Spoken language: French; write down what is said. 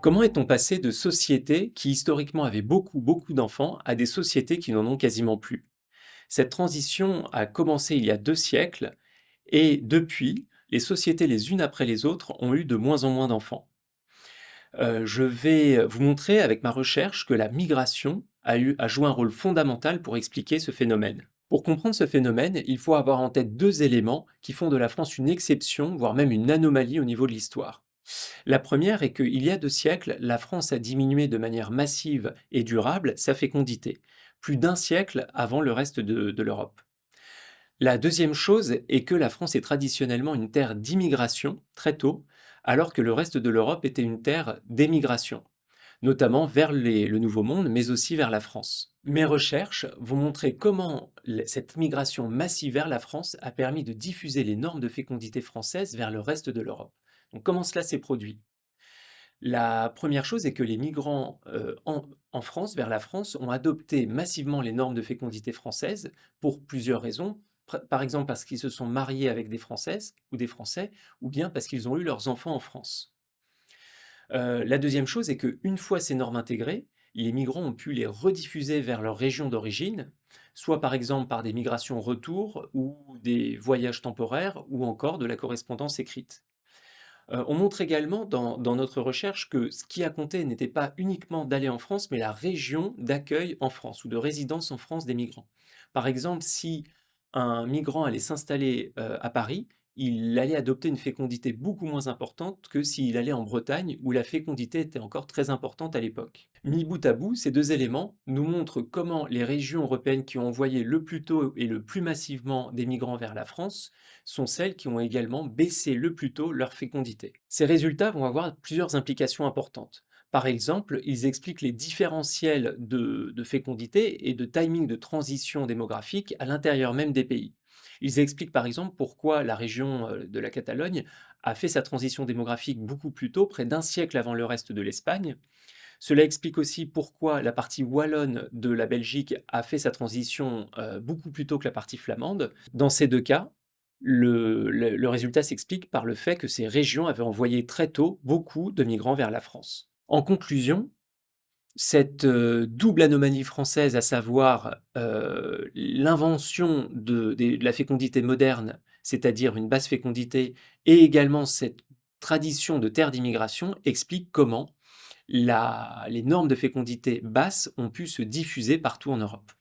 Comment est-on passé de sociétés qui historiquement avaient beaucoup d'enfants à des sociétés qui n'en ont quasiment plus? Cette transition a commencé il y a 2 siècles et depuis, les sociétés les unes après les autres ont eu de moins en moins d'enfants. Je vais vous montrer avec ma recherche que la migration a joué un rôle fondamental pour expliquer ce phénomène. Pour comprendre ce phénomène, il faut avoir en tête 2 éléments qui font de la France une exception, voire même une anomalie au niveau de l'histoire. La première est qu'il y a 2 siècles, la France a diminué de manière massive et durable sa fécondité, plus d'un siècle avant le reste de l'Europe. La deuxième chose est que la France est traditionnellement une terre d'immigration très tôt, alors que le reste de l'Europe était une terre d'émigration, notamment vers le Nouveau Monde, mais aussi vers la France. Mes recherches vont montrer comment cette migration massive vers la France a permis de diffuser les normes de fécondité françaises vers le reste de l'Europe. Donc comment cela s'est produit? La première chose est que les migrants, en France, vers la France, ont adopté massivement les normes de fécondité françaises pour plusieurs raisons. Par exemple, parce qu'ils se sont mariés avec des Françaises ou des Français, ou bien parce qu'ils ont eu leurs enfants en France. La deuxième chose est qu'une fois ces normes intégrées, les migrants ont pu les rediffuser vers leur région d'origine, soit par exemple par des migrations retour ou des voyages temporaires ou encore de la correspondance écrite. On montre également dans notre recherche que ce qui a compté n'était pas uniquement d'aller en France, mais la région d'accueil en France ou de résidence en France des migrants. Par exemple, si un migrant allait s'installer, à Paris, il allait adopter une fécondité beaucoup moins importante que s'il allait en Bretagne où la fécondité était encore très importante à l'époque. Mis bout à bout, ces 2 éléments nous montrent comment les régions européennes qui ont envoyé le plus tôt et le plus massivement des migrants vers la France sont celles qui ont également baissé le plus tôt leur fécondité. Ces résultats vont avoir plusieurs implications importantes. Par exemple, ils expliquent les différentiels de fécondité et de timing de transition démographique à l'intérieur même des pays. Ils expliquent par exemple pourquoi la région de la Catalogne a fait sa transition démographique beaucoup plus tôt, près d'un siècle avant le reste de l'Espagne. Cela explique aussi pourquoi la partie wallonne de la Belgique a fait sa transition beaucoup plus tôt que la partie flamande. Dans ces 2 cas, le résultat s'explique par le fait que ces régions avaient envoyé très tôt beaucoup de migrants vers la France. En conclusion, cette double anomalie française, à savoir l'invention de la fécondité moderne, c'est-à-dire une basse fécondité, et également cette tradition de terre d'immigration, explique comment les normes de fécondité basses ont pu se diffuser partout en Europe.